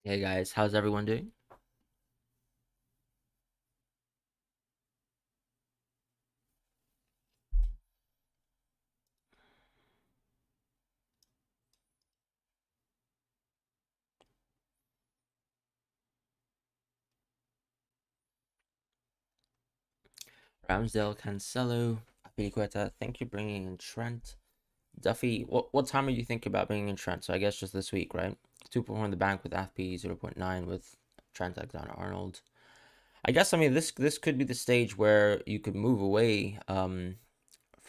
Hey guys, how's everyone doing? Ramsdale, Cancelo, Piliqueta. Thank you bringing in Trent. Duffy, what time are you thinking about bringing in Trent? So I guess just this week, right? 2.1 in the bank with FP, 0.9 with Trent Alexander-Arnold. I guess, I mean, this could be the stage where you could move away from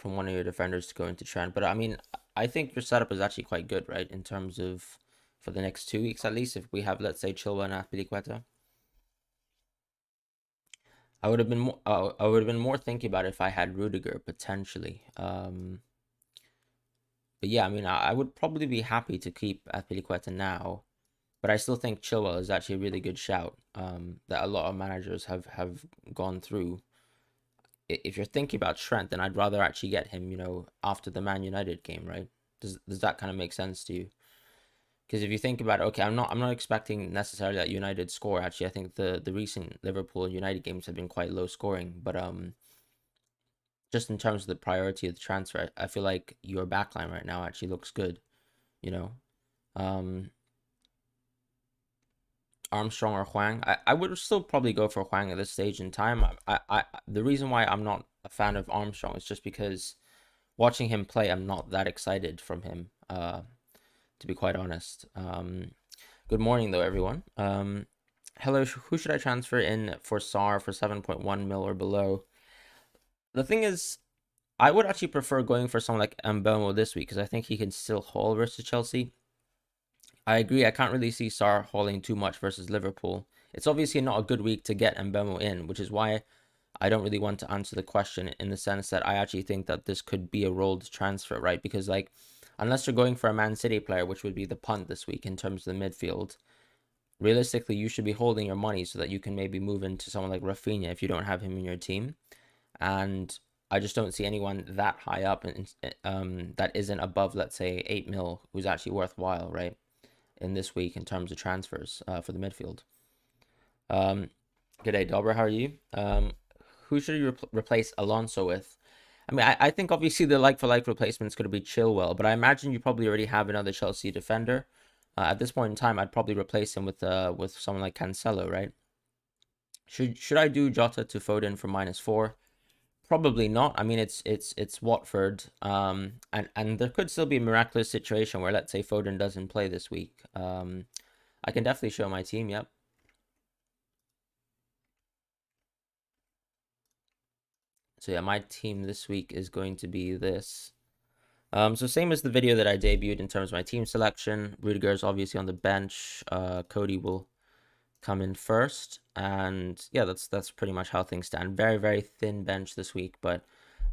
one of your defenders to go into Trent. But I mean, I think your setup is actually quite good, right? In terms of for the next 2 weeks at least, if we have, let's say, Chilwell and Piliqueta. I would have been more thinking about it if I had Rudiger potentially. But yeah, I mean, I would probably be happy to keep Azpilicueta now, but I still think Chilwell is actually a really good shout. That a lot of managers have gone through. If you're thinking about Trent, then I'd rather actually get him, after the Man United game, right? Does that kind of make sense to you? Because if you think about it, okay, I'm not expecting necessarily that United score. Actually, I think the recent Liverpool and United games have been quite low scoring, but just in terms of the priority of the transfer, I feel like your backline right now actually looks good. You know, um, Armstrong or Huang. I would still probably go for Huang at this stage in time. The reason why I'm not a fan of Armstrong is just because watching him play, I'm not that excited from him. To be quite honest. Good morning though, everyone. Hello. Who should I transfer in for SAR for 7.1 mil or below? The thing is, I would actually prefer going for someone like Mbemo this week because I think he can still haul versus Chelsea. I agree. I can't really see Sarr hauling too much versus Liverpool. It's obviously not a good week to get Mbemo in, which is why I don't really want to answer the question in the sense that I actually think that this could be a rolled transfer, right? Because like, unless you're going for a Man City player, which would be the punt this week in terms of the midfield, realistically you should be holding your money so that you can maybe move into someone like Rafinha if you don't have him in your team. And I just don't see anyone that high up and that isn't above, let's say, 8 mil who's actually worthwhile, right? In this week in terms of transfers for the midfield. Um, Good day, Dobber. How are you? Who should you replace Alonso with? I mean, I think obviously the like for like replacement is going to be Chilwell, but I imagine you probably already have another Chelsea defender. At this point in time, I'd probably replace him with someone like Cancelo, right? Should I do Jota to Foden for -4? Probably not. I mean, it's Watford, and there could still be a miraculous situation where, let's say, Foden doesn't play this week. I can definitely show my team. Yep. So yeah, my team this week is going to be this. So same as the video that I debuted in terms of my team selection. Rudiger is obviously on the bench. Cody will come in first, and yeah, that's pretty much how things stand. Very very thin bench this week, but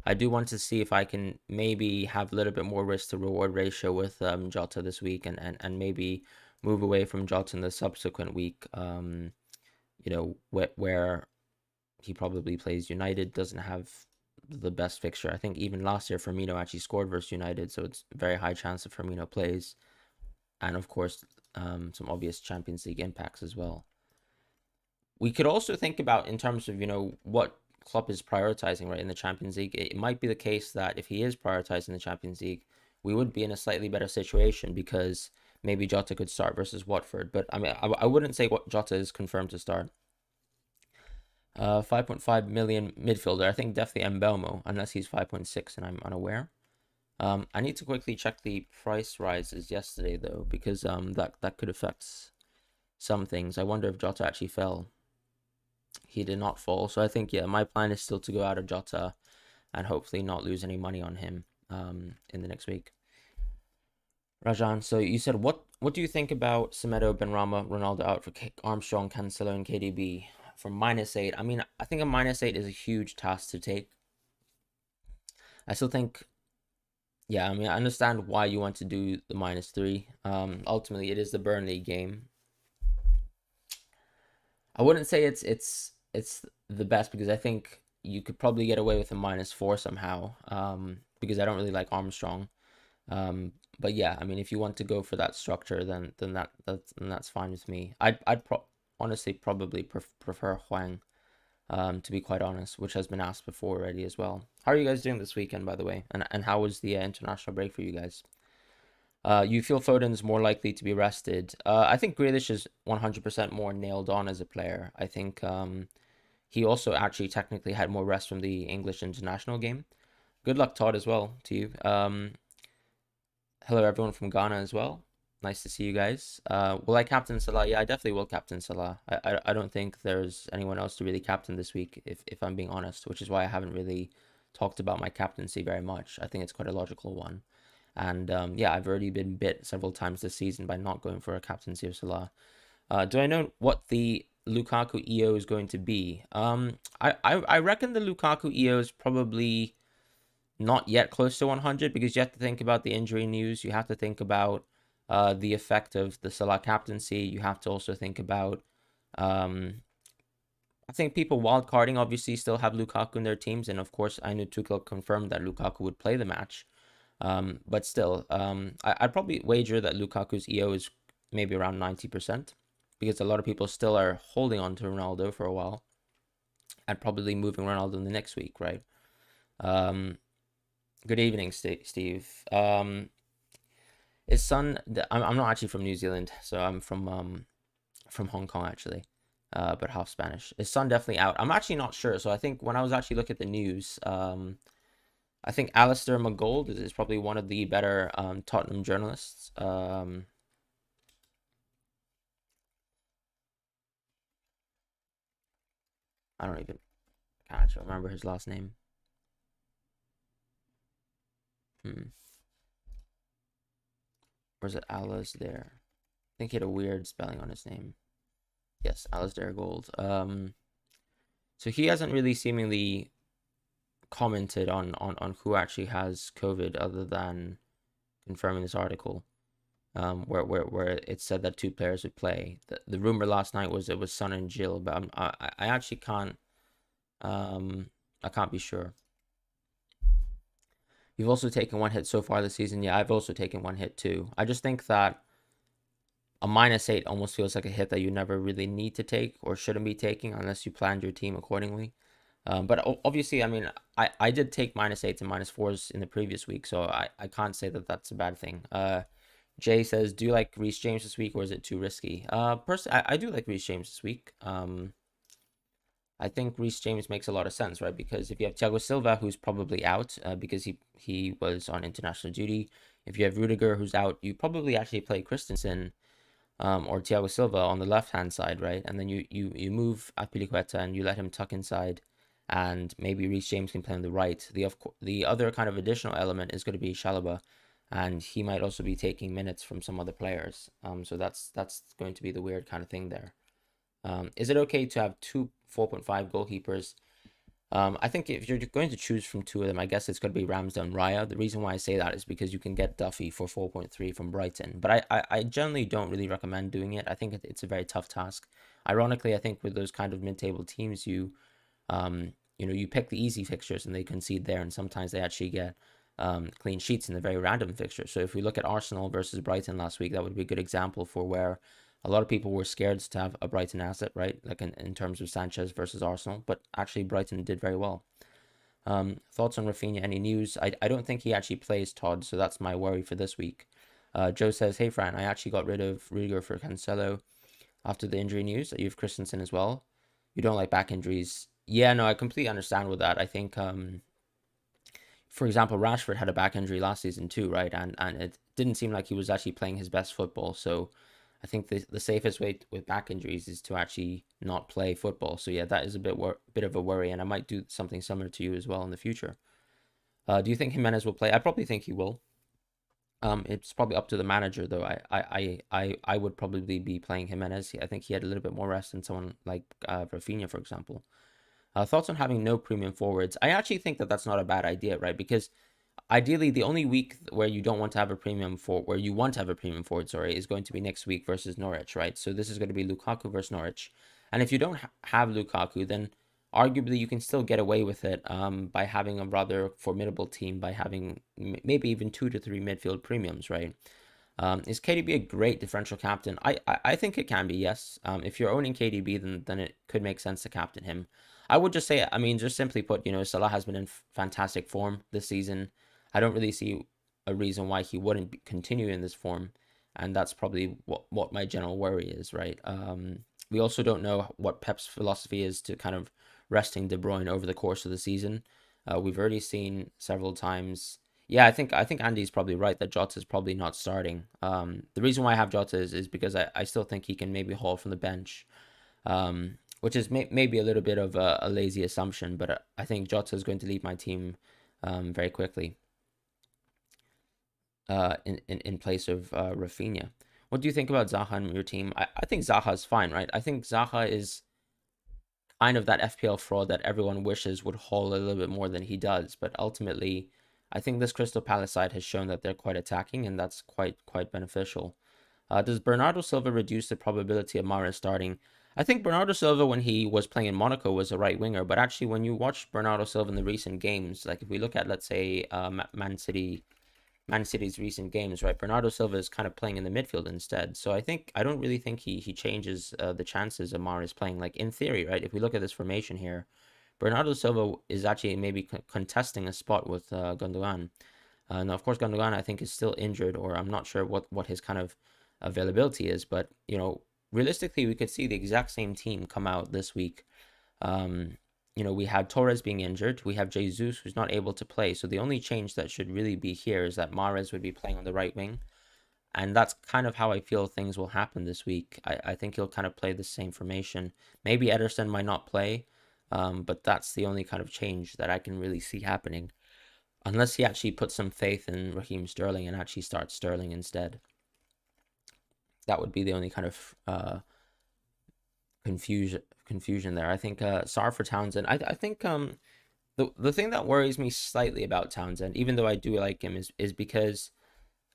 I do want to see if I can maybe have a little bit more risk to reward ratio with Jota this week, and maybe move away from Jota in the subsequent week. Where he probably plays United, doesn't have the best fixture. I think even last year Firmino actually scored versus United, so it's very high chance that Firmino plays, and of course some obvious Champions League impacts as well. We could also think about in terms of what Klopp is prioritizing right in the Champions League. It might be the case that if he is prioritizing the Champions League, we would be in a slightly better situation because maybe Jota could start versus Watford. But I mean, I wouldn't say what Jota is confirmed to start. 5.5 million midfielder. I think definitely Mbelmo, unless he's 5.6 and I'm unaware. I need to quickly check the price rises yesterday though, because that could affect some things. I wonder if Jota actually fell. He did not fall, so I think yeah, my plan is still to go out of Jota and hopefully not lose any money on him in the next week. Rajan, so you said what do you think about Semedo, Benrahma, Ronaldo out for Armstrong, Cancelo, and KDB for -8? I mean, I think a -8 is a huge task to take. I still think, yeah, I mean, I understand why you want to do the -3. Ultimately, it is the Burnley game. I wouldn't say it's the best because I think you could probably get away with a -4 somehow. Because I don't really like Armstrong. But yeah, I mean, if you want to go for that structure, then that's fine with me. I'd honestly probably prefer Huang, to be quite honest, which has been asked before already as well. How are you guys doing this weekend, by the way? And how was the international break for you guys? You feel Foden's more likely to be rested? I think Grealish is 100% more nailed on as a player. I think he also actually technically had more rest from the English international game. Good luck, Todd, as well to you. Hello, everyone from Ghana as well. Nice to see you guys. Will I captain Salah? Yeah, I definitely will captain Salah. I don't think there's anyone else to really captain this week, if I'm being honest, which is why I haven't really talked about my captaincy very much. I think it's quite a logical one. And yeah, I've already been bit several times this season by not going for a captaincy of Salah. Do I know what the Lukaku EO is going to be? I reckon the Lukaku EO is probably not yet close to 100 because you have to think about the injury news. You have to think about the effect of the Salah captaincy. You have to also think about, I think people wildcarding obviously still have Lukaku in their teams. And of course, I know Tuchel confirmed that Lukaku would play the match. But still, I'd probably wager that Lukaku's EO is maybe around 90% because a lot of people still are holding on to Ronaldo for a while and probably moving Ronaldo in the next week, right? Good evening, Steve. His son, I'm not actually from New Zealand, so I'm from Hong Kong actually, but half Spanish. His son definitely out. I'm actually not sure. So I think when I was actually looking at the news, I think Alistair McGold is probably one of the better Tottenham journalists. I don't even, I can't actually remember his last name. Or is it Alasdair? I think he had a weird spelling on his name. Yes, Alasdair Gold. So he hasn't really seemingly commented on who actually has COVID other than confirming this article, where it said that two players would play. The rumor last night was it was Son and Jill, but I actually can't I can't be sure. You've also taken one hit so far this season. Yeah, I've also taken one hit too. I just think that a -8 almost feels like a hit that you never really need to take or shouldn't be taking unless you planned your team accordingly. But obviously, I mean, I did take -8s and -4s in the previous week, so I can't say that that's a bad thing. Jay says, do you like Reece James this week or is it too risky? Personally, I do like Reece James this week. I think Reece James makes a lot of sense, right? Because if you have Thiago Silva, who's probably out because he was on international duty. If you have Rudiger, who's out, you probably actually play Christensen or Thiago Silva on the left-hand side, right? And then you move Azpilicueta and you let him tuck inside, and maybe Reece James can play on the right. The other kind of additional element is going to be Chalobah, and he might also be taking minutes from some other players. So that's going to be the weird kind of thing there. Is it okay to have two 4.5 goalkeepers? I think if you're going to choose from two of them, I guess it's going to be Ramsdale and Raya. The reason why I say that is because you can get Duffy for 4.3 from Brighton. But I generally don't really recommend doing it. I think it's a very tough task. Ironically, I think with those kind of mid-table teams, you pick the easy fixtures and they concede there. And sometimes they actually get clean sheets in the very random fixtures. So if we look at Arsenal versus Brighton last week, that would be a good example for where a lot of people were scared to have a Brighton asset, right? Like in terms of Sanchez versus Arsenal, but actually Brighton did very well. Thoughts on Rafinha? Any news? I don't think he actually plays, Todd, so that's my worry for this week. Joe says, hey, Fran, I actually got rid of Rudiger for Cancelo after the injury news. You have Christensen as well. You don't like back injuries. Yeah, no, I completely understand with that. I think, for example, Rashford had a back injury last season too, right? And it didn't seem like he was actually playing his best football, so I think the safest way with back injuries is to actually not play football. So yeah, that is a bit of a worry, and I might do something similar to you as well in the future. Do you think Jimenez will play? I probably think he will. It's probably up to the manager though. I would probably be playing Jimenez. I think he had a little bit more rest than someone like Rafinha, for example. Thoughts on having no premium forwards? I actually think that that's not a bad idea, right? Because ideally, the only week where you don't want to have a premium where you want to have a premium forward, sorry, is going to be next week versus Norwich, right? So this is going to be Lukaku versus Norwich. And if you don't have Lukaku, then arguably you can still get away with it by having a rather formidable team, by having maybe even 2 to 3 midfield premiums, right? Is KDB a great differential captain? I think it can be, yes. If you're owning KDB, then it could make sense to captain him. I would just say, I mean, just simply put, Salah has been in fantastic form this season. I don't really see a reason why he wouldn't continue in this form, and that's probably what my general worry is, right? We also don't know what Pep's philosophy is to kind of resting De Bruyne over the course of the season. We've already seen several times. Yeah, I think Andy's probably right that Jota is probably not starting. The reason why I have Jota is because I still think he can maybe haul from the bench, which is maybe a little bit of a lazy assumption, but I think Jota is going to lead my team very quickly in place of Rafinha. What do you think about Zaha in your team? I think Zaha is fine, right? I think Zaha is kind of that FPL fraud that everyone wishes would haul a little bit more than he does, but ultimately, I think this Crystal Palace side has shown that they're quite attacking, and that's quite beneficial. Does Bernardo Silva reduce the probability of Mahrez starting? I think Bernardo Silva, when he was playing in Monaco, was a right winger, but actually, when you watch Bernardo Silva in the recent games, like if we look at, let's say, Man City's recent games, right? Bernardo Silva is kind of playing in the midfield instead. So I don't really think he changes the chances of Mahrez playing. Like in theory, right? If we look at this formation here, Bernardo Silva is actually maybe contesting a spot with Gundogan. Now, of course, Gundogan I think is still injured, or I'm not sure what his kind of availability is. But realistically, we could see the exact same team come out this week. We had Torres being injured. We have Jesus who's not able to play. So the only change that should really be here is that Mahrez would be playing on the right wing. And that's kind of how I feel things will happen this week. I think he'll kind of play the same formation. Maybe Ederson might not play, but that's the only kind of change that I can really see happening. Unless he actually puts some faith in Raheem Sterling and actually starts Sterling instead. That would be the only kind of confusion there. I think Sar for Townsend. I think the thing that worries me slightly about Townsend, even though I do like him, is because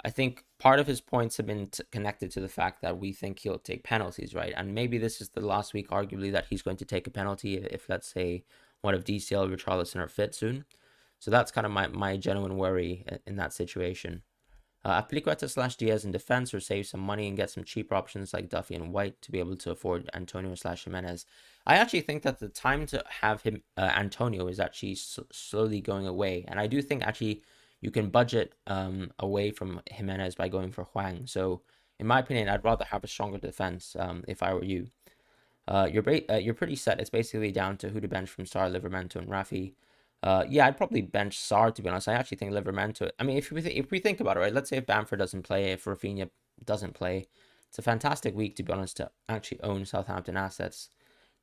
I think part of his points have been connected to the fact that we think he'll take penalties, right? And maybe this is the last week, arguably, that he's going to take a penalty if let's say, one of DCL or Richarlison are fit soon. So that's kind of my genuine worry in that situation. Apliqueta/Diaz in defense, or save some money and get some cheaper options like Duffy and White to be able to afford Antonio/Jimenez. I actually think that the time to have him Antonio is actually slowly going away, and I do think actually you can budget away from Jimenez by going for Hwang. So in my opinion, I'd rather have a stronger defense if I were you. You're pretty set. It's basically down to who to bench from Sar, Livramento, and Rafi. Yeah, I'd probably bench Sar, to be honest. I actually think Livramento. I mean, if we think about it, right? Let's say if Bamford doesn't play, if Rafinha doesn't play, it's a fantastic week, to be honest, to actually own Southampton assets.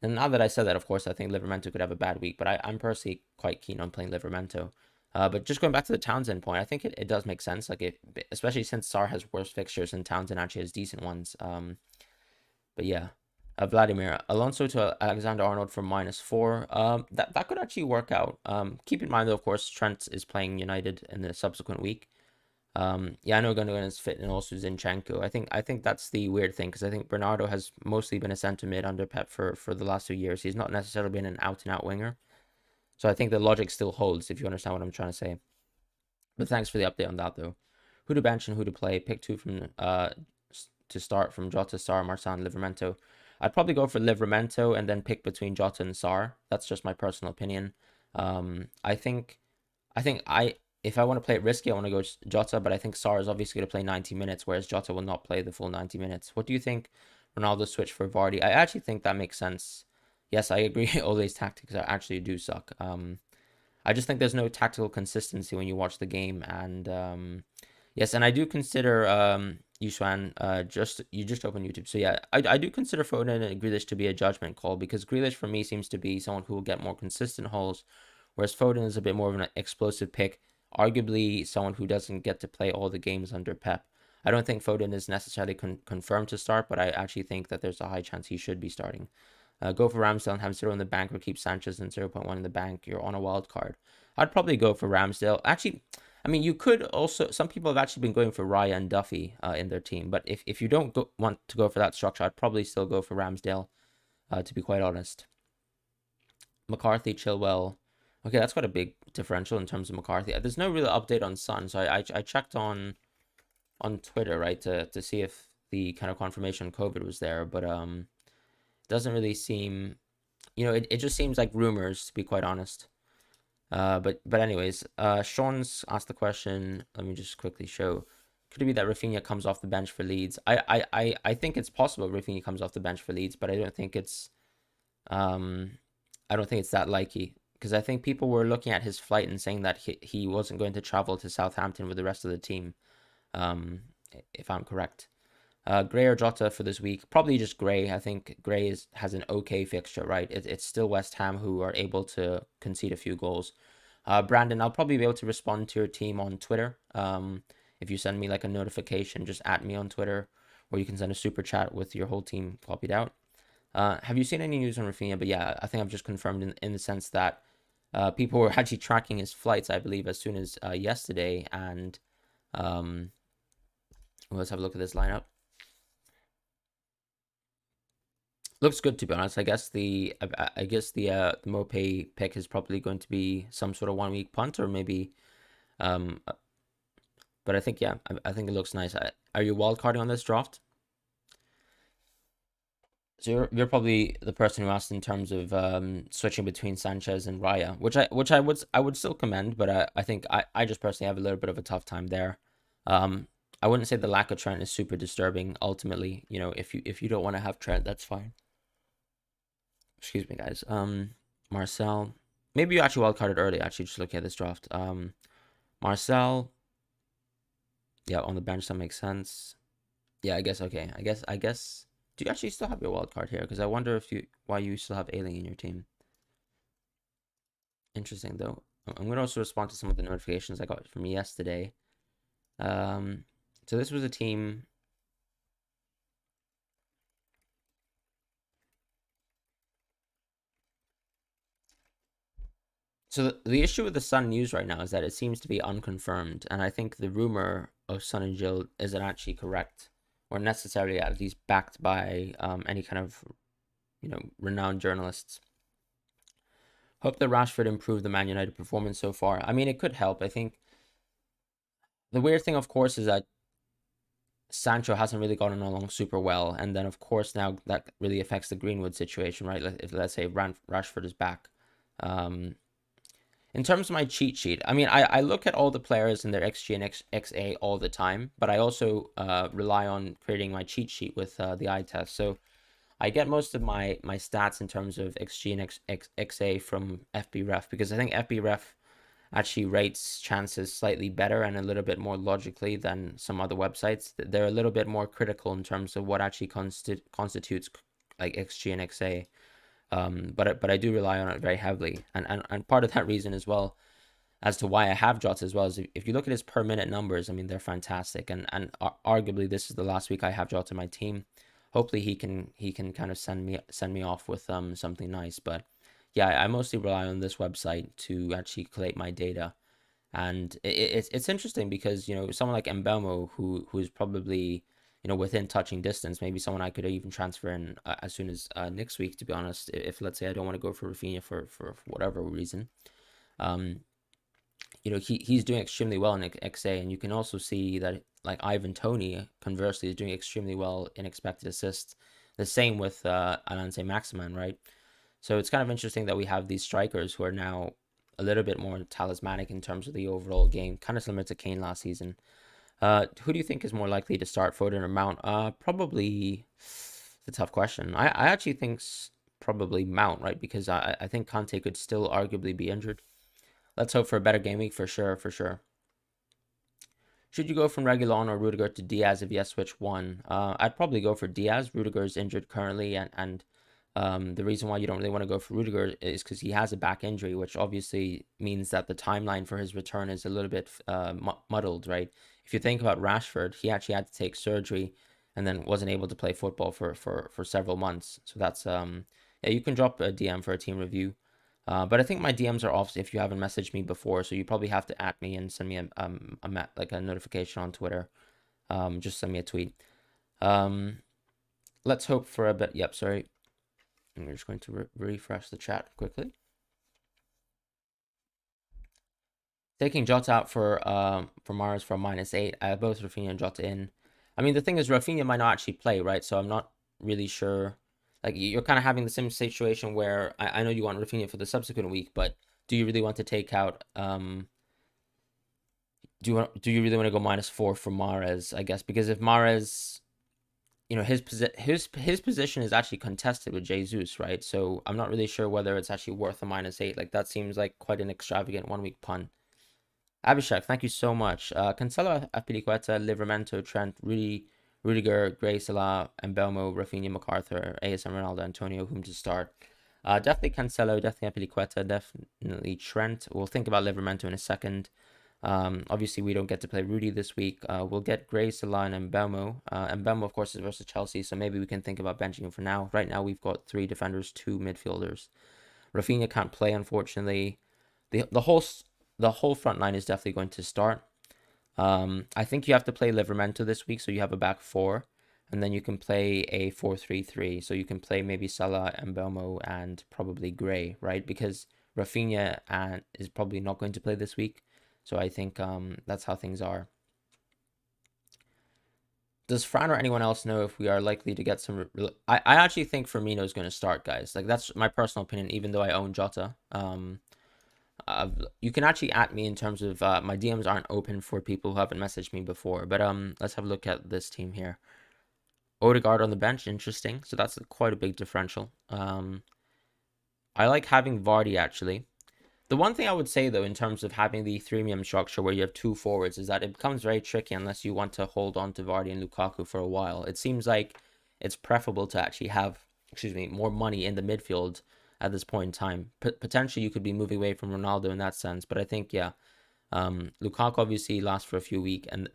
And now that I said that, of course, I think Livramento could have a bad week, but I'm personally quite keen on playing Livramento. But just going back to the Townsend point, I think it does make sense, especially since Sar has worse fixtures and Townsend actually has decent ones. But yeah. Vladimir, Alonso to Alexander-Arnold for -4. That could actually work out. Keep in mind, though, of course, Trent is playing United in the subsequent week. Yeah, I know Gundogan is fit, and also Zinchenko. I think that's the weird thing, because I think Bernardo has mostly been a centre mid under Pep for the last 2 years. He's not necessarily been an out-and-out winger. So I think the logic still holds, if you understand what I'm trying to say. But thanks for the update on that, though. Who to bench and who to play. Pick two from to start from Jota, Sar, Marçal, and Livramento. I'd probably go for Livramento and then pick between Jota and Sar. That's just my personal opinion. I think if I want to play it risky, I want to go Jota, but I think Sar is obviously going to play 90 minutes, whereas Jota will not play the full 90 minutes. What do you think? Ronaldo switch for Vardy. I actually think that makes sense. Yes, I agree. All these tactics actually do suck. I just think there's no tactical consistency when you watch the game, and yes, and I do consider Yuswan, you just opened YouTube. So yeah, I do consider Foden and Grealish to be a judgment call, because Grealish for me seems to be someone who will get more consistent hauls, whereas Foden is a bit more of an explosive pick, arguably someone who doesn't get to play all the games under Pep. I don't think Foden is necessarily confirmed to start, but I actually think that there's a high chance he should be starting. Go for Ramsdale and have 0 in the bank, or keep Sanchez and 0.1 in the bank. You're on a wild card. I'd probably go for Ramsdale. Actually, I mean, you could also, some people have actually been going for Raya and Duffy in their team, but if you don't want to go for that structure, I'd probably still go for Ramsdale, to be quite honest. McCarthy, Chilwell. Okay, that's quite a big differential in terms of McCarthy. There's no real update on Son, so I checked on Twitter, right, to see if the kind of confirmation on COVID was there, but doesn't really seem, it just seems like rumors, to be quite honest. But anyways, Sean's asked the question. Let me just quickly show. Could it be that Rafinha comes off the bench for Leeds? I think it's possible Rafinha comes off the bench for Leeds, but um I don't think it's that likely, because I think people were looking at his flight and saying that he wasn't going to travel to Southampton with the rest of the team. Um, if I'm correct. Gray or Jota for this week? Probably just Gray. I think Gray has an okay fixture, right? It's still West Ham who are able to concede a few goals. Brandon, I'll probably be able to respond to your team on Twitter. If you send me like a notification, just at me on Twitter, or you can send a super chat with your whole team copied out. Have you seen any news on Rafinha? But yeah, I think I've just confirmed in the sense that people were actually tracking his flights, I believe, as soon as yesterday. And let's have a look at this lineup. Looks good, to be honest. I guess the Mopay pick is probably going to be some sort of 1 week punt, or maybe but I think, yeah, I think it looks nice. Are you wildcarding on this draft? So you're probably the person who asked in terms of switching between Sanchez and Raya, which I would still commend, but I think I just personally have a little bit of a tough time there. I wouldn't say the lack of Trent is super disturbing. Ultimately, if you don't want to have Trent, that's fine. Excuse me, guys. Marcel. Maybe you actually wildcarded early, actually, just looking at this draft. Marcel. Yeah, on the bench, that makes sense. Yeah, I guess, okay. I guess. Do you actually still have your wildcard here? Because I wonder why you still have Ailing in your team. Interesting, though. I'm going to also respond to some of the notifications I got from yesterday. So this was a team. So the issue with the Sun news right now is that it seems to be unconfirmed, and I think the rumor of Sun and Jill isn't actually correct, or necessarily at least backed by any kind of renowned journalists. Hope that Rashford improved the Man United performance so far. I mean, it could help. I think the weird thing, of course, is that Sancho hasn't really gotten along super well, and then of course now that really affects the Greenwood situation, right? If let's say Rashford is back. In terms of my cheat sheet, I mean, I look at all the players and their XG and XA all the time, but I also rely on creating my cheat sheet with the eye test. So I get most of my stats in terms of XG and XA from FBref, because I think FBref actually rates chances slightly better and a little bit more logically than some other websites. They're a little bit more critical in terms of what actually constitutes like XG and XA. But I do rely on it very heavily, and part of that reason as well as to why I have Jota as well is if you look at his per minute numbers, I mean, they're fantastic, and arguably this is the last week I have Jota in my team. Hopefully he can kind of send me off with something nice. But yeah, I mostly rely on this website to actually collate my data, and it's interesting because someone like Mbemo, who's probably within touching distance, maybe someone I could even transfer in as soon as next week, to be honest, if let's say I don't want to go for Rafinha for whatever reason. He's doing extremely well in XA, and you can also see that like Ivan Toney, conversely, is doing extremely well in expected assists. The same with Alonso Maximan, right? So it's kind of interesting that we have these strikers who are now a little bit more talismanic in terms of the overall game, kind of similar to Kane last season. Who do you think is more likely to start, Foden or Mount? Probably it's a tough question. I actually think probably Mount, right? Because I think Conte could still arguably be injured. Let's hope for a better game week for sure, for sure. Should you go from Reguilon or Rudiger to Diaz? If yes, which one? I'd probably go for Diaz. Rudiger is injured currently, and the reason why you don't really want to go for Rudiger is because he has a back injury, which obviously means that the timeline for his return is a little bit muddled, right? If you think about Rashford, he actually had to take surgery and then wasn't able to play football for several months. So that's yeah, you can drop a DM for a team review. But I think my DMs are off if you haven't messaged me before, so you probably have to at me and send me like a notification on Twitter. Just send me a tweet. Let's hope for a bit. Yep, sorry. I'm just going to refresh the chat quickly. Taking Jota out for Mars for -8. I have both Rafinha and Jota in. I mean, the thing is, Rafinha might not actually play, right? So I'm not really sure. Like, you're kind of having the same situation where I know you want Rafinha for the subsequent week, but do you really want to take out do you really want to go -4 for Mahrez, I guess? Because if Mahrez, his position is actually contested with Jesus, right? So I'm not really sure whether it's actually worth a -8. Like, that seems like quite an extravagant 1 week punt. Abhishek, thank you so much. Cancelo, Azpilicueta, Livramento, Trent, Rudiger, Gray, Salah, Mbeumo, Rafinha, MacArthur, ASM, Ronaldo, Antonio, whom to start. Definitely Cancelo, definitely Azpilicueta, definitely Trent. We'll think about Livramento in a second. Obviously, we don't get to play Rudy this week. We'll get Gray, Salah, and Mbeumo. Mbeumo, of course, is versus Chelsea, so maybe we can think about benching him for now. Right now, we've got 3 defenders, 2 midfielders. Rafinha can't play, unfortunately. The whole front line is definitely going to start. I think you have to play Livramento this week, so you have a back 4, and then you can play a 4-3-3. So you can play maybe Salah, Mbeumo, and probably Gray, right? Because Rafinha is probably not going to play this week. So I think that's how things are. Does Fran or anyone else know if we are likely to get some... I actually think Firmino is going to start, guys. Like, that's my personal opinion, even though I own Jota. You can actually at me in terms of... my DMs aren't open for people who haven't messaged me before. But let's have a look at this team here. Odegaard on the bench, interesting. So that's quite a big differential. I like having Vardy, actually. The one thing I would say, though, in terms of having the 3-man structure where you have 2 forwards is that it becomes very tricky unless you want to hold on to Vardy and Lukaku for a while. It seems like it's preferable to actually have, more money in the midfield at this point in time. Potentially, you could be moving away from Ronaldo in that sense, but I think, yeah, Lukaku obviously lasts for a few weeks, and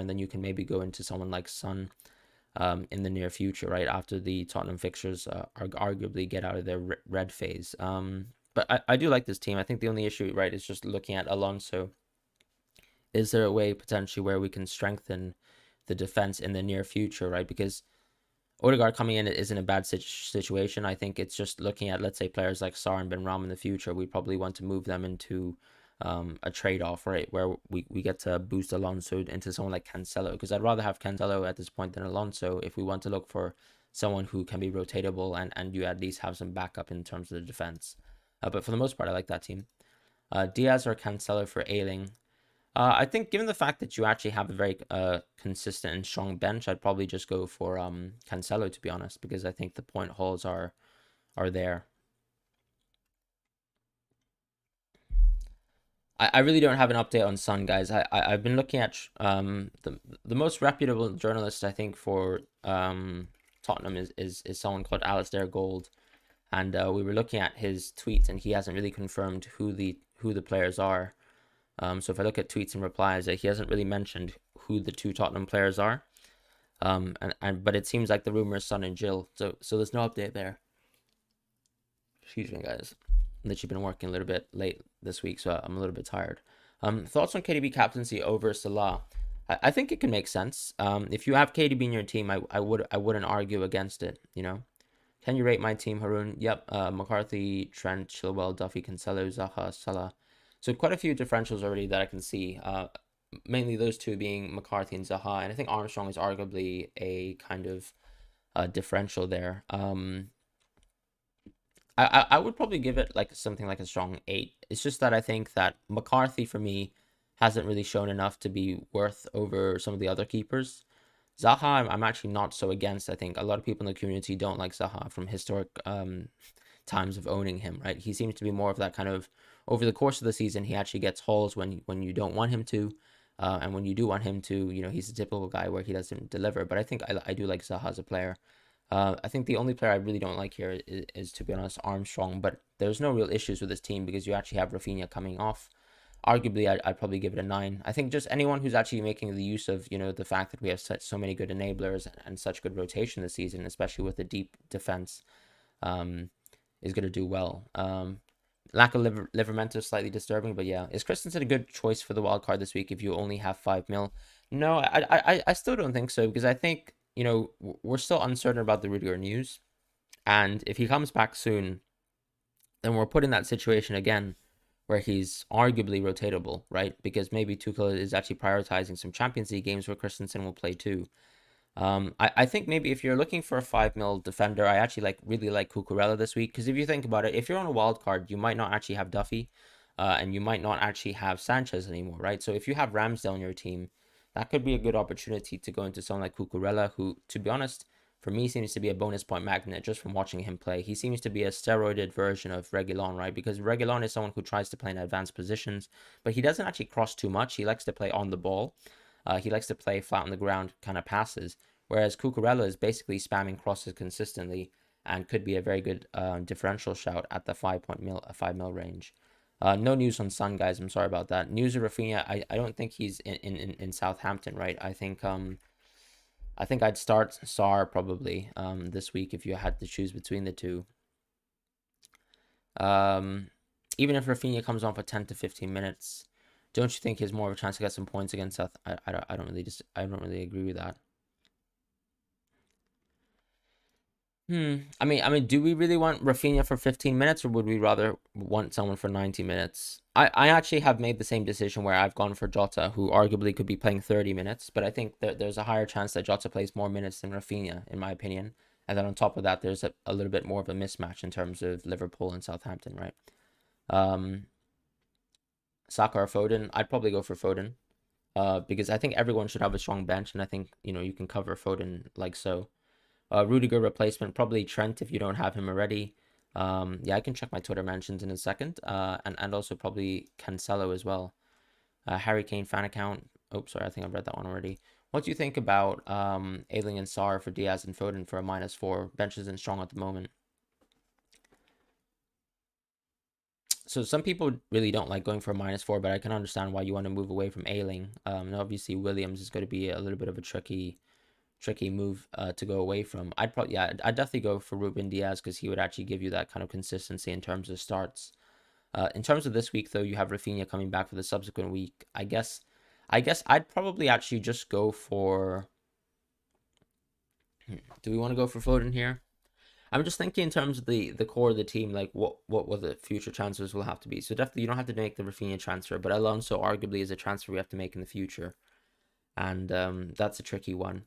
then you can maybe go into someone like Son in the near future, right, after the Tottenham fixtures arguably get out of their red phase. But I do like this team. I think the only issue, right, is just looking at Alonso. Is there a way potentially where we can strengthen the defense in the near future, right? Because Odegaard coming in isn't a bad situation. I think it's just looking at, let's say, players like Sar and Benrahma in the future. We probably want to move them into a trade-off, right, where we get to boost Alonso into someone like Cancelo. Because I'd rather have Cancelo at this point than Alonso if we want to look for someone who can be rotatable and you at least have some backup in terms of the defense. But for the most part, I like that team. Diaz or Cancelo for Ayling. I think given the fact that you actually have a very consistent and strong bench, I'd probably just go for Cancelo, to be honest, because I think the point hauls are there. I really don't have an update on Son, guys. I've been looking at the most reputable journalist, I think, for Tottenham is someone called Alistair Gold. And we were looking at his tweets, and he hasn't really confirmed who the players are. So if I look at tweets and replies, he hasn't really mentioned who the 2 Tottenham players are. But it seems like the rumor is Son and Jill. So there's no update there. Excuse me, guys. I've literally been working a little bit late this week, so I'm a little bit tired. Thoughts on KDB captaincy over Salah? I think it can make sense. If you have KDB in your team, I wouldn't argue against it. Can you rate my team, Haroon? Yep. McCarthy, Trent, Chilwell, Duffy, Cancelo, Zaha, Salah. So quite a few differentials already that I can see. Mainly those 2 being McCarthy and Zaha. And I think Armstrong is arguably a kind of differential there. I would probably give it like something like a strong 8. It's just that I think that McCarthy, for me, hasn't really shown enough to be worth over some of the other keepers. Zaha, I'm actually not so against. I think a lot of people in the community don't like Zaha from historic times of owning him, right? He seems to be more of that kind of, over the course of the season, he actually gets hauls when you don't want him to. And when you do want him to, he's a typical guy where he doesn't deliver. But I think I do like Zaha as a player. I think the only player I really don't like here is, to be honest, Armstrong. But there's no real issues with this team because you actually have Rafinha coming off. Arguably, I'd probably give it a 9. I think just anyone who's actually making the use of, the fact that we have so many good enablers and such good rotation this season, especially with the deep defense, is going to do well. Lack of Livramento is slightly disturbing, but yeah. Is Christensen a good choice for the wild card this week if you only have 5 mil? No, I still don't think so, because I think, we're still uncertain about the Rudiger news. And if he comes back soon, then we're put in that situation again where he's arguably rotatable, right? Because maybe Tuchel is actually prioritizing some Champions League games where Christensen will play too. I think maybe if you're looking for a 5 mil defender, I actually really like Cucurella this week, because if you think about it, if you're on a wild card, you might not actually have Duffy, and you might not actually have Sanchez anymore, right? So if you have Ramsdale on your team, that could be a good opportunity to go into someone like Cucurella, who, to be honest, for me seems to be a bonus point magnet just from watching him play. He seems to be a steroided version of Reguilon, right? Because Reguilon is someone who tries to play in advanced positions, but he doesn't actually cross too much. He likes to play on the ball. He likes to play flat on the ground kind of passes, whereas Cucurella is basically spamming crosses consistently and could be a very good differential shout at the 5 mil range. No news on Son, guys. I'm sorry about that. News of Rafinha. I don't think he's in Southampton, right? I think I'd start Sar probably this week if you had to choose between the two. Even if Rafinha comes on for 10 to 15 minutes, don't you think he has more of a chance to get some points against South? I don't really agree with that. I mean, do we really want Rafinha for 15 minutes, or would we rather want someone for 90 minutes? I actually have made the same decision where I've gone for Jota, who arguably could be playing 30 minutes, but I think that there's a higher chance that Jota plays more minutes than Rafinha, in my opinion. And then on top of that, there's a little bit more of a mismatch in terms of Liverpool and Southampton, right? Um, Saka or Foden? I'd probably go for Foden, because I think everyone should have a strong bench, and I think, you can cover Foden like so. Rudiger replacement, probably Trent if you don't have him already. Yeah, I can check my Twitter mentions in a second. And also probably Cancelo as well. Harry Kane fan account. Oh, sorry, I think I've read that one already. What do you think about Ayling and Sarr for Diaz and Foden for a -4? Bench isn't strong at the moment. So some people really don't like going for a -4, but I can understand why you want to move away from Ayling. And obviously Williams is going to be a little bit of a tricky move to go away from. I'd definitely go for Ruben Diaz, because he would actually give you that kind of consistency in terms of starts. In terms of this week, though, you have Rafinha coming back for the subsequent week. I guess I'd probably actually just go for. Do we want to go for Foden here? I'm just thinking in terms of the core of the team, like what the future transfers will have to be. So definitely you don't have to make the Rafinha transfer, but Alonso arguably is a transfer we have to make in the future, and that's a tricky one.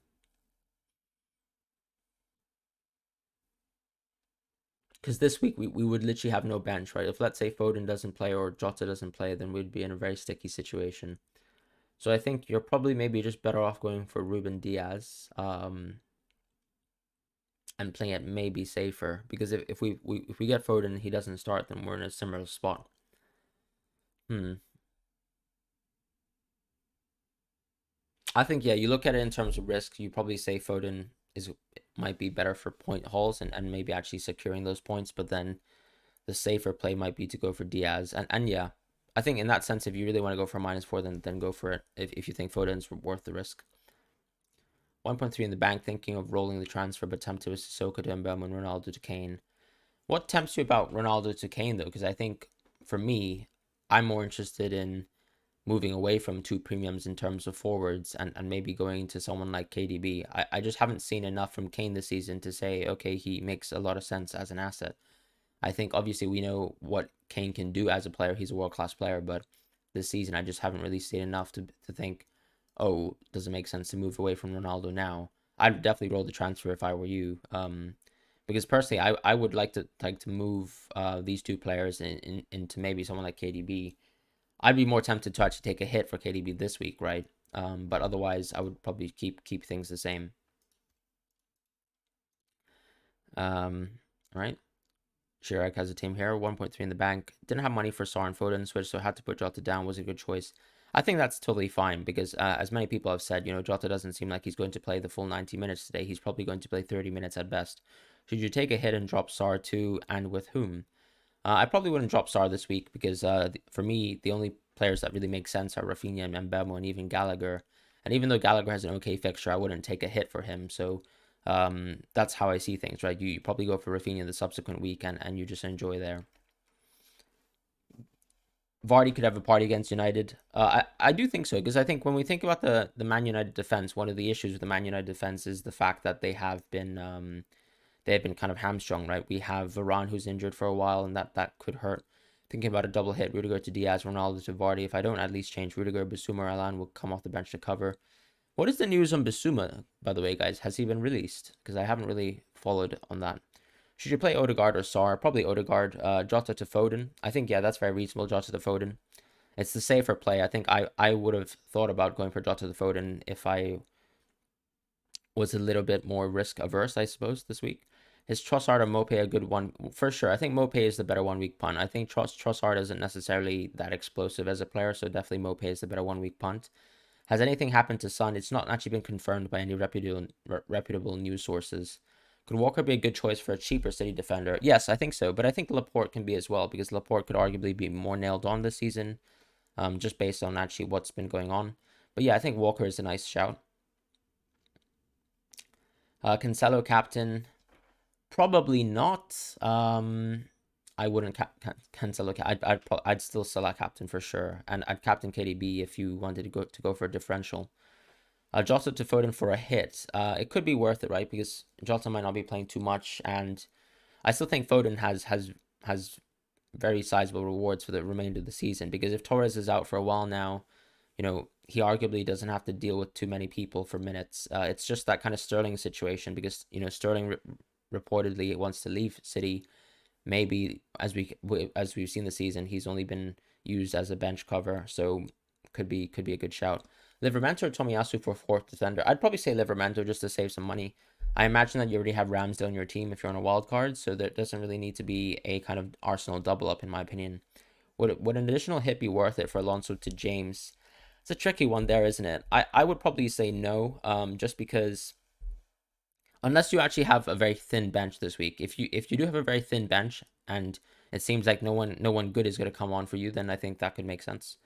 Because this week we would literally have no bench, right? If, let's say, Foden doesn't play or Jota doesn't play, then we'd be in a very sticky situation. So I think you're probably maybe just better off going for Ruben Diaz, and playing it maybe safer, because if we get Foden and he doesn't start, then we're in a similar spot. I think, yeah, you look at it in terms of risk, you probably say Foden might be better for point hauls and maybe actually securing those points, but then the safer play might be to go for Diaz. And yeah, I think in that sense, if you really want to go for a -4, then go for it if you think Foden's worth the risk. 1.3 in the bank, thinking of rolling the transfer, but tempted with Sissoko to Mbeumo and Ronaldo to Kane. What tempts you about Ronaldo to Kane, though? Because I think, for me, I'm more interested in moving away from two premiums in terms of forwards, and maybe going to someone like KDB. I just haven't seen enough from Kane this season to say, okay, he makes a lot of sense as an asset. I think obviously we know what Kane can do as a player. He's a world-class player, but this season I just haven't really seen enough to think, oh, does it make sense to move away from Ronaldo now? I'd definitely roll the transfer if I were you. Because personally, I would like to move these two players into maybe someone like KDB. I'd be more tempted to actually take a hit for KDB this week, right? But otherwise, I would probably keep things the same. Right. Chirac has a team here, 1.3 in the bank. Didn't have money for Sarr and Foden switch, so had to put Jota down. Was a good choice. I think that's totally fine, because as many people have said, Jota doesn't seem like he's going to play the full 90 minutes today. He's probably going to play 30 minutes at best. Should you take a hit and drop Sarr too, and with whom? I probably wouldn't drop Sarr this week, because for me, the only players that really make sense are Rafinha and Mbeumo and even Gallagher. And even though Gallagher has an okay fixture, I wouldn't take a hit for him. So that's how I see things, right? You probably go for Rafinha the subsequent week, and you just enjoy there. Vardy could have a party against United. I do think so, because I think when we think about the Man United defense, one of the issues with the Man United defense is the fact that they have been kind of hamstrung, right? We have Varane, who's injured for a while, and that could hurt. Thinking about a double hit, Rudiger to Diaz, Ronaldo to Vardy. If I don't at least change Rudiger, Bissouma or Alan will come off the bench to cover. What is the news on Bissouma, by the way, guys? Has he been released? Because I haven't really followed on that. Should you play Odegaard or Sar? Probably Odegaard. Jota to Foden. I think, yeah, that's very reasonable. Jota to Foden. It's the safer play. I think I would have thought about going for Jota to Foden if I was a little bit more risk averse, I suppose, this week. Is Trossard or Mope a good one? For sure. I think Mope is the better 1 week punt. I think Trossard isn't necessarily that explosive as a player, so definitely Mope is the better 1 week punt. Has anything happened to Son? It's not actually been confirmed by any reputable news sources. Could Walker be a good choice for a cheaper City defender? Yes, I think so, but I think Laporte can be as well, because Laporte could arguably be more nailed on this season, just based on actually what's been going on. But yeah, I think Walker is a nice shout. Cancelo captain. Probably not. I wouldn't Cancelo. I'd still sell a captain for sure, and I'd captain KDB if you wanted to go for a differential. Jota to Foden for a hit. It could be worth it, right? Because Jota might not be playing too much, and I still think Foden has very sizable rewards for the remainder of the season. Because if Torres is out for a while now, he arguably doesn't have to deal with too many people for minutes. It's just that kind of Sterling situation, because Sterling reportedly wants to leave City. Maybe as we've seen this season, he's only been used as a bench cover, so could be a good shout. Livramento or Tomiyasu for 4th defender? I'd probably say Livramento just to save some money. I imagine that you already have Ramsdale in your team if you're on a wild card, so there doesn't really need to be a kind of Arsenal double up in my opinion. Would an additional hit be worth it for Alonso to James? It's a tricky one there, isn't it? I would probably say no, just because unless you actually have a very thin bench this week. If you do have a very thin bench and it seems like no one good is going to come on for you, then I think that could make sense.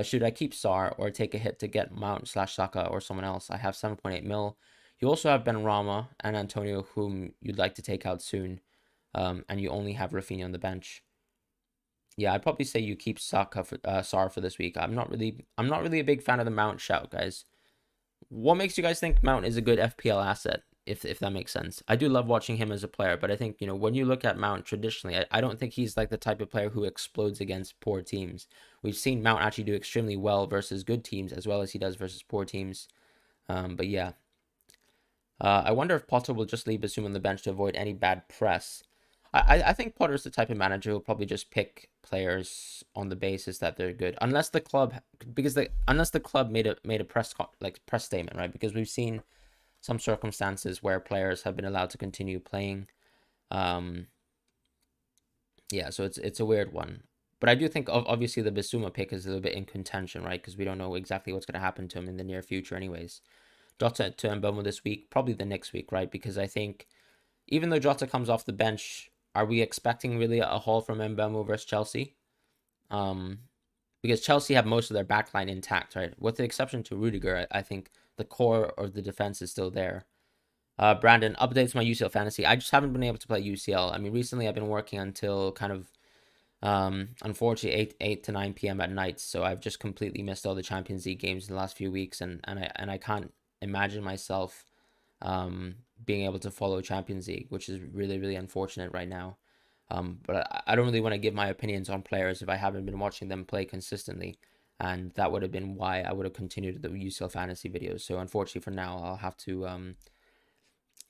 Should I keep Sar or take a hit to get Mount / Saka or someone else? I have 7.8 mil. You also have Benrahma and Antonio, whom you'd like to take out soon, and you only have Rafinha on the bench. Yeah, I'd probably say you keep Sar for this week. I'm not really a big fan of the Mount shout, guys. What makes you guys think Mount is a good FPL asset? If that makes sense. I do love watching him as a player, but I think, when you look at Mount traditionally, I don't think he's like the type of player who explodes against poor teams. We've seen Mount actually do extremely well versus good teams as well as he does versus poor teams. But yeah. I wonder if Potter will just leave Basum on the bench to avoid any bad press. I think Potter's the type of manager who'll probably just pick players on the basis that they're good, unless the club made a press statement, right? Because we've seen some circumstances where players have been allowed to continue playing. Yeah, so it's a weird one. But I do think obviously the Bissouma pick is a little bit in contention, right? Because we don't know exactly what's going to happen to him in the near future anyways. Jota to Mbeumo this week, probably the next week, right? Because I think even though Jota comes off the bench, are we expecting really a haul from Mbeumo versus Chelsea? Because Chelsea have most of their backline intact, right? With the exception to Rudiger, I think the core of the defense is still there. Brandon, updates my UCL fantasy. I just haven't been able to play UCL. I mean, recently I've been working until kind of, unfortunately, 8 to 9 p.m. at night. So I've just completely missed all the Champions League games in the last few weeks. And I can't imagine myself being able to follow Champions League, which is really, really unfortunate right now. But I don't really want to give my opinions on players if I haven't been watching them play consistently. And that would have been why I would have continued the UCL fantasy videos. So unfortunately for now, I'll have to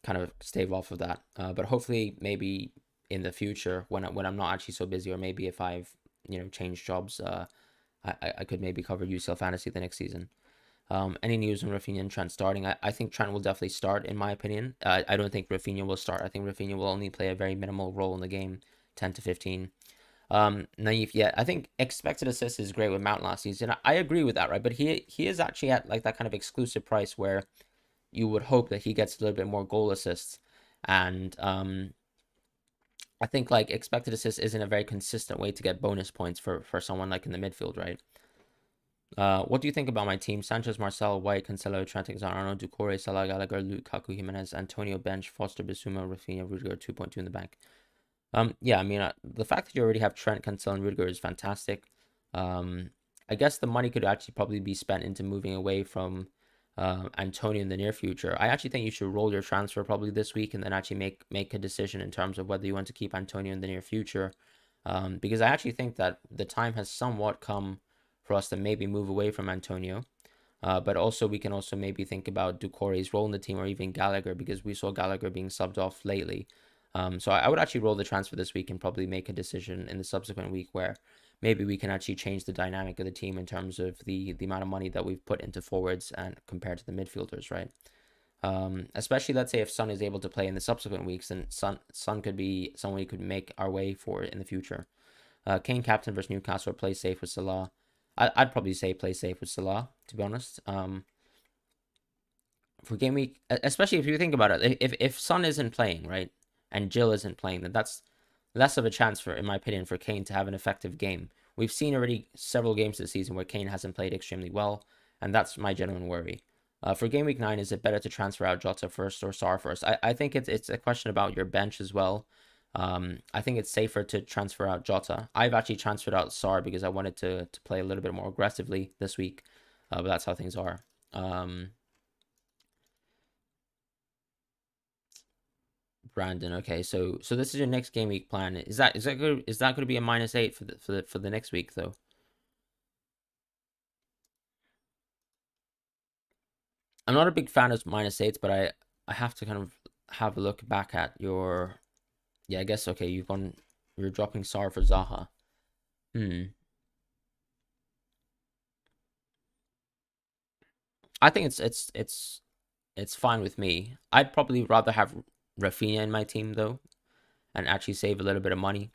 kind of stave off of that. But hopefully maybe in the future when I'm not actually so busy, or maybe if I've changed jobs, I could maybe cover UCL fantasy the next season. Any news on Rafinha and Trent starting? I think Trent will definitely start, in my opinion. I don't think Rafinha will start. I think Rafinha will only play a very minimal role in the game, 10 to 15. Naive, yeah, I think expected assists is great with Mount last season. I agree with that, right? But he is actually at like that kind of exclusive price where you would hope that he gets a little bit more goal assists. And I think like expected assists isn't a very consistent way to get bonus points for someone like in the midfield, right? What do you think about my team? Sanchez, Marcel, White, Cancelo, Trent, Alexander-Arnold, Doucouré, Salah, Gallagher, Lukaku, Jimenez, Antonio, Bench, Foster, Bissouma, Rafinha, Rudiger, 2.2 in the bank. Yeah, I mean, the fact that you already have Trent, Cancelo, and Rudiger is fantastic. I guess the money could actually probably be spent into moving away from Antonio in the near future. I actually think you should roll your transfer probably this week and then actually make a decision in terms of whether you want to keep Antonio in the near future. Because I actually think that the time has somewhat come for us to maybe move away from Antonio. But also we can also maybe think about Doucouré's role in the team, or even Gallagher, because we saw Gallagher being subbed off lately. So I would actually roll the transfer this week and probably make a decision in the subsequent week where maybe we can actually change the dynamic of the team in terms of the amount of money that we've put into forwards and compared to the midfielders, right? Especially, let's say, if Son is able to play in the subsequent weeks, then Son could be someone we could make our way for in the future. Kane captain versus Newcastle, or play safe with Salah. I'd probably say play safe with Salah, to be honest. For game week, especially if you think about it, if Son isn't playing, right, and Jill isn't playing, then that's less of a chance for, in my opinion, for Kane to have an effective game. We've seen already several games this season where Kane hasn't played extremely well, and that's my genuine worry. For game week 9, is it better to transfer out Jota first or Sarr first? I think it's a question about your bench as well. I think it's safer to transfer out Jota. I've actually transferred out Sarr because I wanted to play a little bit more aggressively this week, but that's how things are. Brandon, okay, so this is your next game week plan. Is that good? Is that going to be a -8 for the next week though? I'm not a big fan of -8s, but I have to kind of have a look back at your. Yeah, I guess okay. You're dropping Sarr for Zaha. Hmm. I think it's fine with me. I'd probably rather have Rafinha in my team though, and actually save a little bit of money.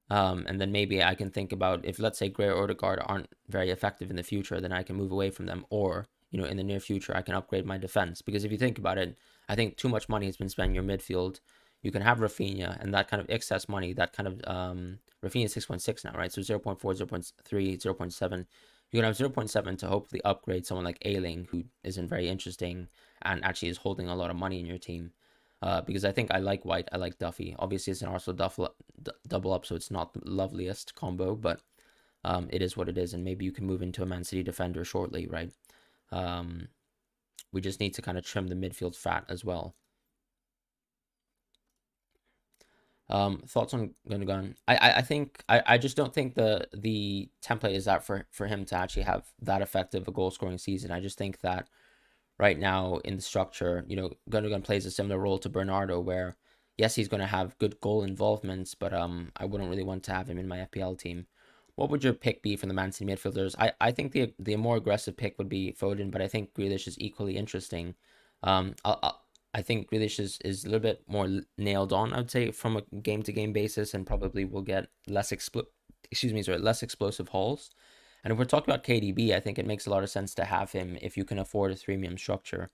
And then maybe I can think about, if let's say Gray or Odegaard aren't very effective in the future, then I can move away from them, or in the near future I can upgrade my defense. Because if you think about it, I think too much money has been spent in your midfield. You can have Rafinha, and that kind of excess money, that kind of Rafinha is 6.6 now, right? So 0.4, 0.3, 0.7. You can have 0.7 to hopefully upgrade someone like Ailing, who isn't very interesting and actually is holding a lot of money in your team. Because I think I like White, I like Duffy. Obviously, it's an Arsenal double up, so it's not the loveliest combo, but it is what it is, and maybe you can move into a Man City defender shortly, right? We just need to kind of trim the midfield fat as well. Thoughts on Gundogan? I think I just don't think the template is that for him to actually have that effective a goal scoring season. I just think that right now in the structure, Gundogan plays a similar role to Bernardo, where yes, he's going to have good goal involvements, but I wouldn't really want to have him in my FPL team. What would your pick be from the Man City midfielders? I think the more aggressive pick would be Foden, but I think Grealish is equally interesting. I think Grealish is a little bit more nailed on, I would say, from a game to game basis, and probably will get less less explosive hauls. And if we're talking about KDB, I think it makes a lot of sense to have him if you can afford a premium structure.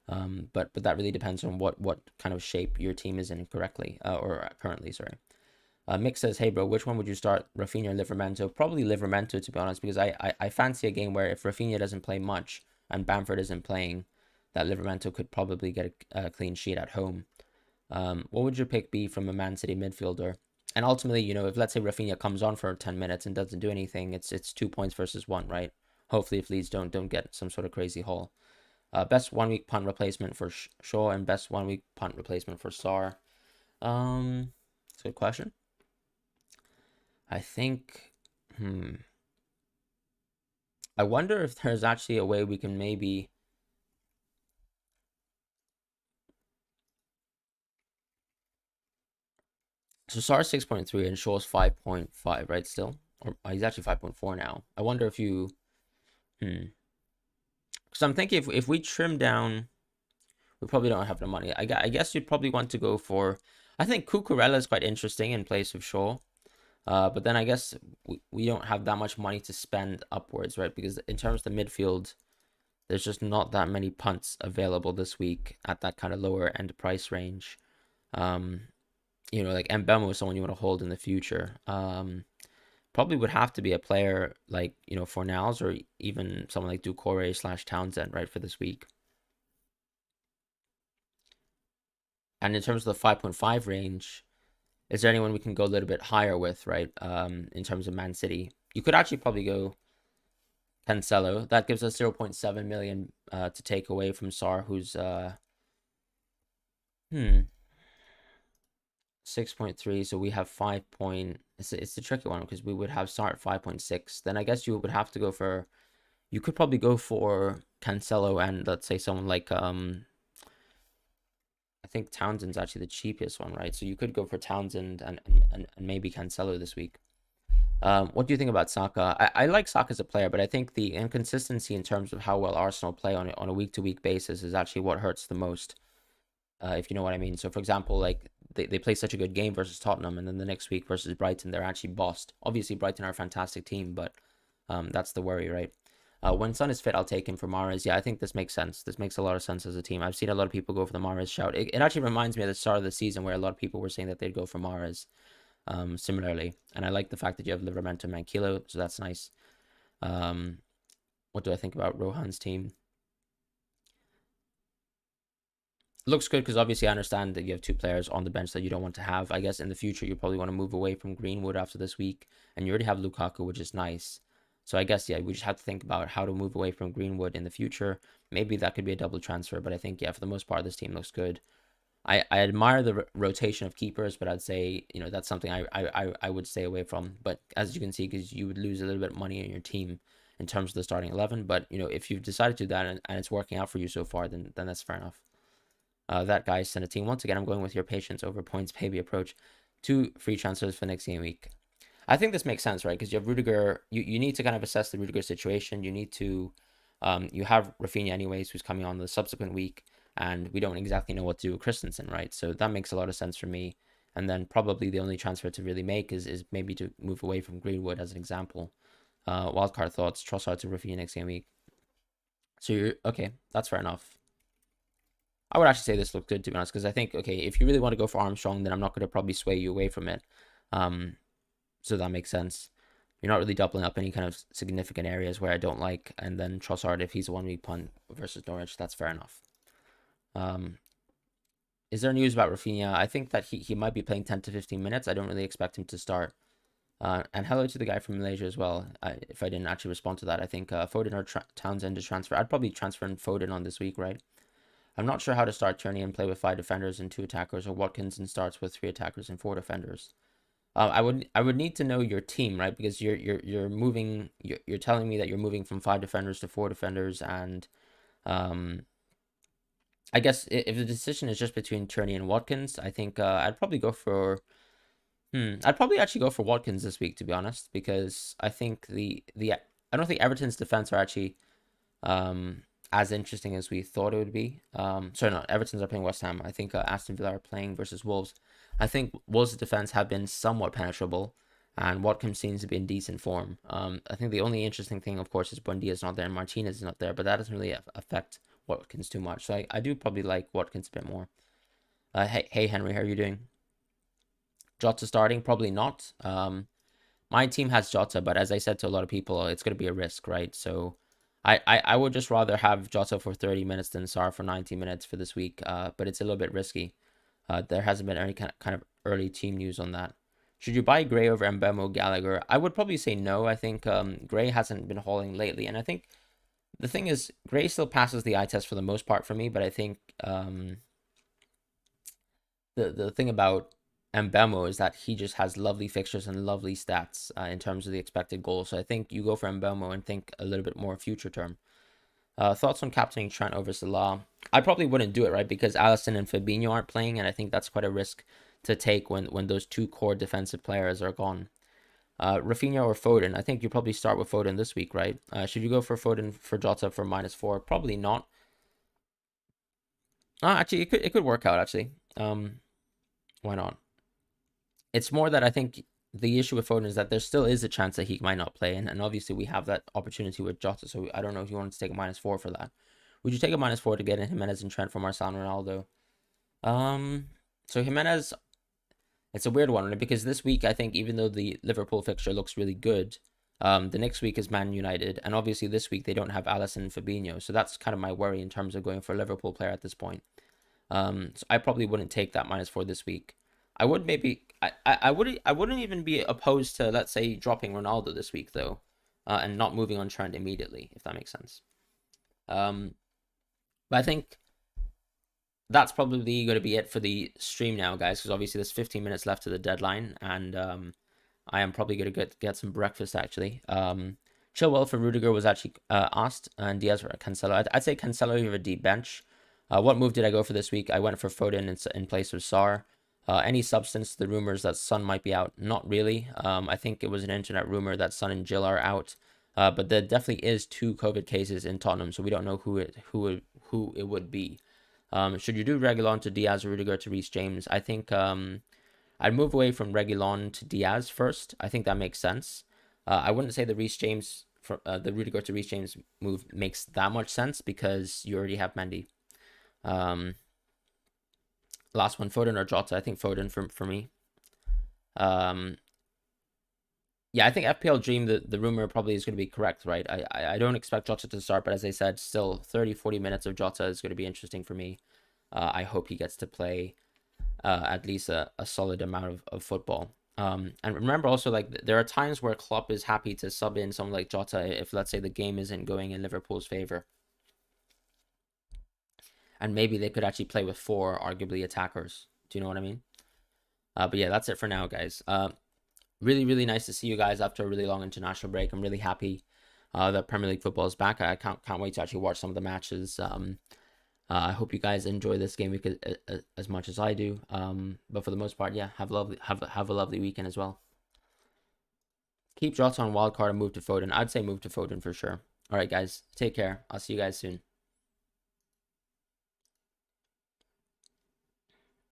But that really depends on what kind of shape your team is in correctly, or currently, sorry. Mick says, hey bro, which one would you start, Rafinha or Livramento? Probably Livramento, to be honest, because I fancy a game where if Rafinha doesn't play much and Bamford isn't playing, that Livramento could probably get a clean sheet at home. What would your pick be from a Man City midfielder? And ultimately, if let's say Rafinha comes on for 10 minutes and doesn't do anything, it's 2 points versus 1, right? Hopefully, if Leeds don't get some sort of crazy haul. Best 1 week punt replacement for Shaw, and best 1 week punt replacement for Sarr. It's a good question. I think, I wonder if there's actually a way we can maybe. So Sar's 6.3 and Shaw's 5.5, right? Still, or he's actually 5.4 now. I wonder if you, because I'm thinking if we trim down, we probably don't have the money. I guess you'd probably want to go for. I think Cucurella is quite interesting in place of Shaw, but then I guess we don't have that much money to spend upwards, right? Because in terms of the midfield, there's just not that many punts available this week at that kind of lower end price range. Like Mbemo is someone you want to hold in the future. Probably would have to be a player like, Fornals, or even someone like Doucouré / Townsend, right, for this week. And in terms of the 5.5 range, is there anyone we can go a little bit higher with, right? In terms of Man City, you could actually probably go Cancelo. That gives us 0.7 million to take away from Sarr, who's 6.3, so we have 5 point. It's a tricky one because we would have start 5.6. Then I guess you would have to go for. You could probably go for Cancelo and let's say someone like I think Townsend's actually the cheapest one, right? So you could go for Townsend and maybe Cancelo this week. What do you think about Saka? I like Saka as a player, but I think the inconsistency in terms of how well Arsenal play on a week-to-week basis is actually what hurts the most, if you know what I mean. So, for example, like they play such a good game versus Tottenham, and then the next week versus Brighton, they're actually bossed. Obviously, Brighton are a fantastic team, but that's the worry, right? When Son is fit, I'll take him for Mahrez. Yeah, I think this makes sense. This makes a lot of sense as a team. I've seen a lot of people go for the Mahrez shout. It actually reminds me of the start of the season where a lot of people were saying that they'd go for Mahrez. Similarly, and I like the fact that you have Livermore and Kilo, so that's nice. What do I think about Rohan's team? Looks good because obviously I understand that you have two players on the bench that you don't want to have. I guess in the future you probably want to move away from Greenwood after this week, and you already have Lukaku, which is nice. So I guess, yeah, we just have to think about how to move away from Greenwood in the future. Maybe that could be a double transfer, but I think, yeah, for the most part, this team looks good. I admire the rotation of keepers, but I'd say, you know, that's something I would stay away from. But as you can see, because you would lose a little bit of money in your team in terms of the starting 11. But, you know, if you've decided to do that and it's working out for you so far, then that's fair enough. That guy sent a team. Once again, I'm going with your patience over points baby approach. 2 free transfers for next game week. I think this makes sense, right? Because you have Rudiger. You need to kind of assess the Rudiger situation. You need to, you have Rafinha anyways, who's coming on the subsequent week, and we don't exactly know what to do with Christensen, right? So that makes a lot of sense for me. And then probably the only transfer to really make is maybe to move away from Greenwood as an example. Wildcard thoughts, Trossard to Rafinha next game week. So you're okay. That's fair enough. I would actually say this looked good, to be honest, because I think, okay, if you really want to go for Armstrong, then I'm not going to probably sway you away from it. So that makes sense. You're not really doubling up any kind of significant areas where I don't like. And then Trossard, if he's a 1-week punt versus Norwich, that's fair enough. Is there news about Rafinha? I think that he might be playing 10 to 15 minutes. I don't really expect him to start. And hello to the guy from Malaysia as well. If I didn't actually respond to that, I think Foden or Townsend to transfer. I'd probably transfer in Foden on this week, right? I'm not sure how to start Tierney and play with 5 defenders and 2 attackers, or Watkins and starts with 3 attackers and 4 defenders. I would need to know your team, right? Because you're moving. You're telling me that you're moving from 5 defenders to 4 defenders, and I guess if the decision is just between Tierney and Watkins, I think I'd probably go for. I'd probably actually go for Watkins this week, to be honest, because I think I don't think Everton's defense are actually as interesting as we thought it would be. Sorry, not Everton's are playing West Ham. I think Aston Villa are playing versus Wolves. I think Wolves' defense have been somewhat penetrable, and Watkins seems to be in decent form. I think the only interesting thing, of course, is Buendia is not there and Martinez is not there, but that doesn't really affect Watkins too much. So I do probably like Watkins a bit more. Hey Henry, how are you doing? Jota starting? Probably not. My team has Jota, but as I said to a lot of people, it's going to be a risk, right? So I would just rather have Jota for 30 minutes than Sarr for 90 minutes for this week, but it's a little bit risky. There hasn't been any kind of early team news on that. Should you buy Gray over Mbemo Gallagher? I would probably say no. I think Gray hasn't been hauling lately, and I think the thing is, Gray still passes the eye test for the most part for me, but I think the thing about Mbemo is that he just has lovely fixtures and lovely stats in terms of the expected goals. So I think you go for Mbemo and think a little bit more future term. Thoughts on captaining Trent over Salah? I probably wouldn't do it, right? Because Alisson and Fabinho aren't playing, and I think that's quite a risk to take when those 2 core defensive players are gone. Rafinha or Foden? I think you probably start with Foden this week, right? Should you go for Foden for Jota for -4? Probably not. Actually, it could work out, actually. Why not? It's more that I think the issue with Foden is that there still is a chance that he might not play, and obviously we have that opportunity with Jota, so I don't know if you want to take a -4 for that. Would you take a -4 to get in Jimenez and Trent for Marcelo and Ronaldo? So Jimenez, it's a weird one, right? Because this week, I think even though the Liverpool fixture looks really good, the next week is Man United, and obviously this week they don't have Alisson and Fabinho, so that's kind of my worry in terms of going for a Liverpool player at this point. So I probably wouldn't take that -4 this week. I would maybe I wouldn't even be opposed to, let's say, dropping Ronaldo this week though, and not moving on Trent immediately, if that makes sense. But I think that's probably going to be it for the stream now, guys, because obviously there's 15 minutes left to the deadline, and I am probably going to get some breakfast, actually. Chilwell for Rudiger was actually asked, and Diaz for Cancelo. I'd say Cancelo over deep bench. What move did I go for this week? I went for Foden in place of Sarr. Any substance to the rumors that Son might be out? Not really. I think it was an internet rumor that Son and Jill are out. But there definitely is 2 COVID cases in Tottenham, so we don't know who it would be. Should you do Reguilon to Diaz or Rudiger to Reece James? I think I'd move away from Reguilon to Diaz first. I think that makes sense. I wouldn't say the Reece James the Rudiger to Reece James move makes that much sense because you already have Mendy. Last one, Foden or Jota? I think Foden for me. Yeah, I think FPL Dream, the rumor probably is going to be correct, right? I don't expect Jota to start, but as I said, still 30-40 minutes of Jota is going to be interesting for me. I hope he gets to play at least a solid amount of football. And remember also, like, there are times where Klopp is happy to sub in someone like Jota if, let's say, the game isn't going in Liverpool's favor. And maybe they could actually play with 4 arguably attackers. Do you know what I mean? But yeah, that's it for now, guys. Really, really nice to see you guys after a really long international break. I'm really happy that Premier League football is back. I can't wait to actually watch some of the matches. I hope you guys enjoy this game week as much as I do. But for the most part, yeah, have a lovely weekend as well. Keep Jota on wildcard and move to Foden. I'd say move to Foden for sure. All right, guys, take care. I'll see you guys soon.